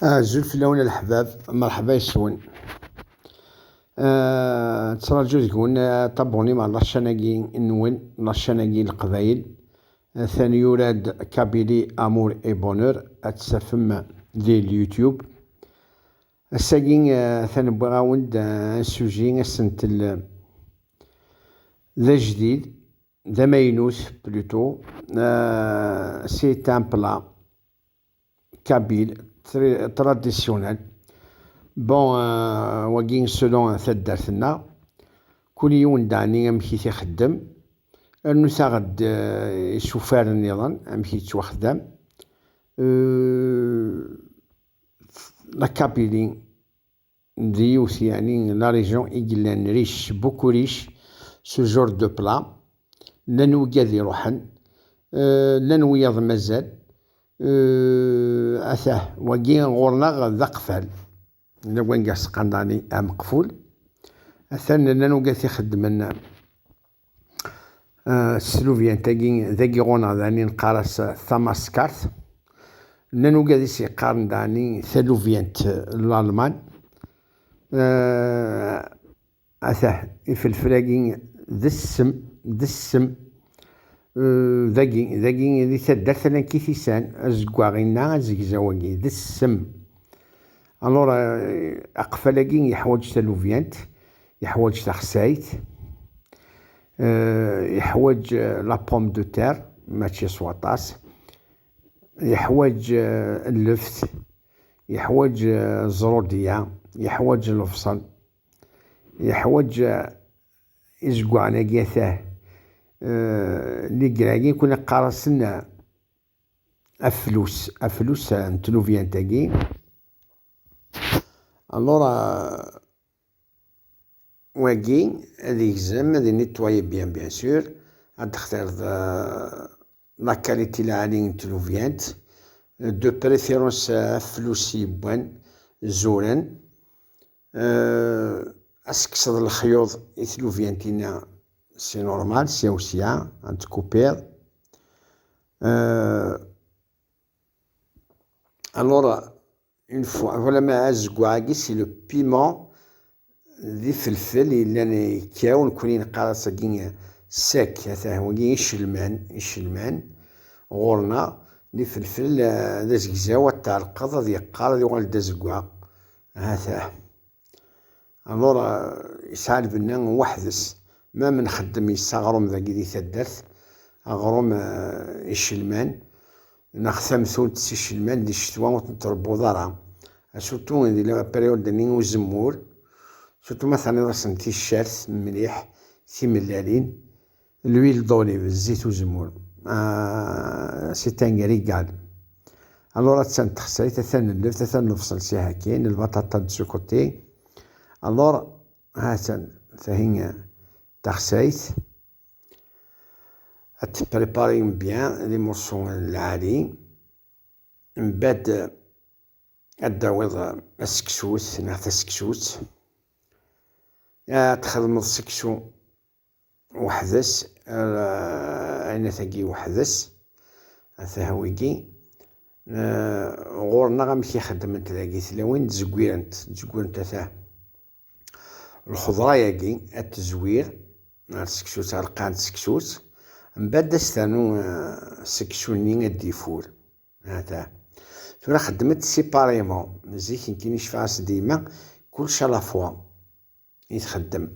زول فلاون الأحباب، مرحبا يسون. تراجو تكون طابوني مع لاشاناكي نون لاشاناكي القبايل. ثاني يوراد كابيلي أمور إي بونور أتسافم دي اليوتيوب. الساقين ثاني بغاوند سوجي السنتل ذا جديد ذا ماينوث بلوتو. سي ان بلا كابيل تراديسيونيل. بون واقين سولون ثدارتنا كل يوم داني أمشي تيخدم أنو ساغد يسوفار النظام أمشي تواخدم. لا كابيلي ديوث يعني لا ريجون إيجلان ريش بوكو ريش سو جور دو بلا. لان وياد يروحن لان وياض مازال أثاه واقين غورنا ذا قفال لوين قاس قنداني مقفول. أثان لانو قاس يخدمن السلوفيان تاقين ذاقي غونا ذاني نقارس ثاماسكارت. لانو قاس يقارن داني ثلوفيانت الألمان. أثاه الفلفلاقين ذا السم ذاقي ذي تدار ثلاث كيثيسان أزقواغينا أزقزاواقي ذا السم. الورا أقفلاقين يحوج تلوفيانت، يحوج تخسايت، يحوج لا بوم دو تير ماشي سواطاس، يحوج اللفت، يحوج الزرودية، يحوج الفصل، يحوج إزقوانا قياثاه اللي قراقي كنا قارسنا أفلوس نتلوفيان تاقي. الورا واقي هذي يلزم هذي نيتواي بيان سور. هاد تختار لا كاليتي العالية نتلوفيانت دو بريفيرونس فلوس يبوان زوران. أسكسر الخيوط إثلوفيانتينا سي نورمال سي أوسيا أنتكوبير. الورا اون فوا فوالا ما أزقواكي سي لو بيمون ذي فلفل إلا كاون كونين قارصاكي ساك هذا هو يشلمان غورنا ذي فلفل ذا زكزاوة تاع القضا ذي قار ذي غالدا زقوا هذا. الورا يسعى بنا وحدس ما من خدم يساغروم ذاكي ذي تدرت أغروم يشلمان نخثم ثولت سي شلمان دي الشتوى وتنتربو ضرا سورتو ذي لا بريود دني وزمور سورتو مثلا رسمتي الشارث مليح ملالين لويل دوليف الزيت وزمور سي تانكاري قال. الورا تسان تخسري تثان اللف تثان نفصل سي هاكين البطاطا دو كوتي. الورا هاتن فهين تخسيت تبريباري بيان لي مورسون العالي من بعد الداوض السكسوس نعطي السكسوس تخدم السكسو وحدس أنا ثقي وحدس ثهويكي غورنا غمشي خدمت لاقي ثلاوين تزكويرنت ثاه الخضرا ياكي التزوير السكسوس القان السكسوس من بعد استانو سكسوني الديفور هذا. ثورا خدمت سيباريمون مزيك يمكن يشفاس ديما كلشي لافوا يتخدم.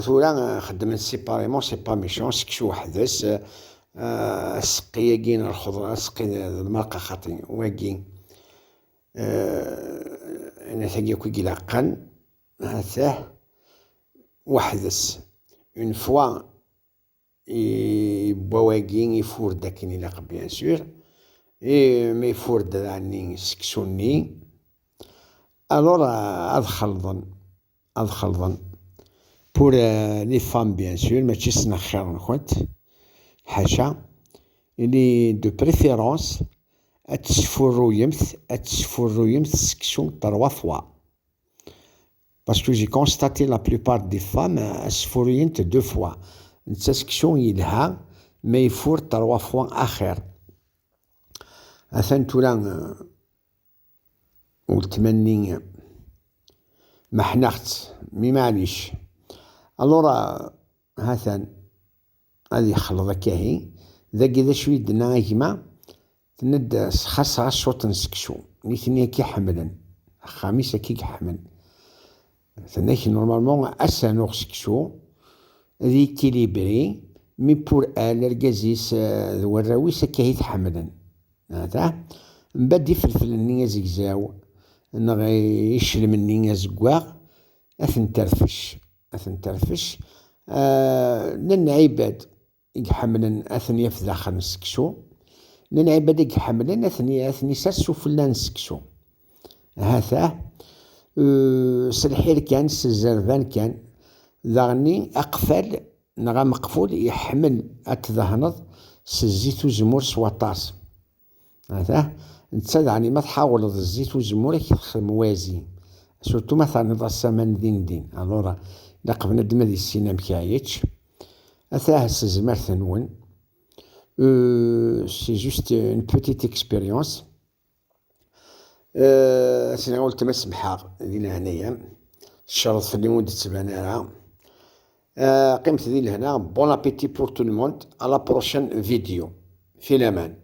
ثورا خدمت سيباريمون سي با ميشون سكسو وحدس. السقي ياكين الخضرا السقي المرقة خاطي واكين أنا ثقي كي لاقن هذا وحدس اون فوا بواكين يفور داكني لاق بيان سور ما يفور داني سكسوني. الور أدخلظن بور لي فام بيان سور ماشي سنخير نخوت حاشا اللي دو بريفيرونس أتسفرو يمث سكسون 3 فوا. Parce que j'ai constaté la plupart des femmes أسفرينت 2 fois. نتا سكسون يلها ما يفور 3 فوا آخر. أثان تورا والتمني ما حناخت مي معليش. الورا هاثان هذه خلط هكاهي ذاك إذا شوي دنا غيما تند خاص شوط نسكشو نيثني كي حملن خميس كي يحمل ثناك نورمالمون اسانوغ سكشو ذي كيليبري مي بور الركازيس ذو الراويس كي يتحملن هذا من بعد يفلفل النية زكزاو نغي يشلم النية زكواغ اثن ترفش لان عباد يحملن اثن يفداخل نسكشو لان عباد يحملن اثني ساسو فلان نسكشو هذا سلحير كان سزرفان كان ذاغني أقفل نغا مقفول يحمل أتذهنض سزيت وزمور سواطاس هذا نتسادعني ما تحاول الزيت وزمور يخدم موازي سورتو مثلا ذا السمان دين الورا لقب ندم ذي السينما كايتش أثاه سزمار ثنون سي جوست اون بوتيت اكسبيريونس سينا قلت ما سمحا دينا هنايا الشرط في لمدة 7 ساعات. قمت ذي لهنا بون ابيتي بور تو الموند. على بروشان فيديو في الامان.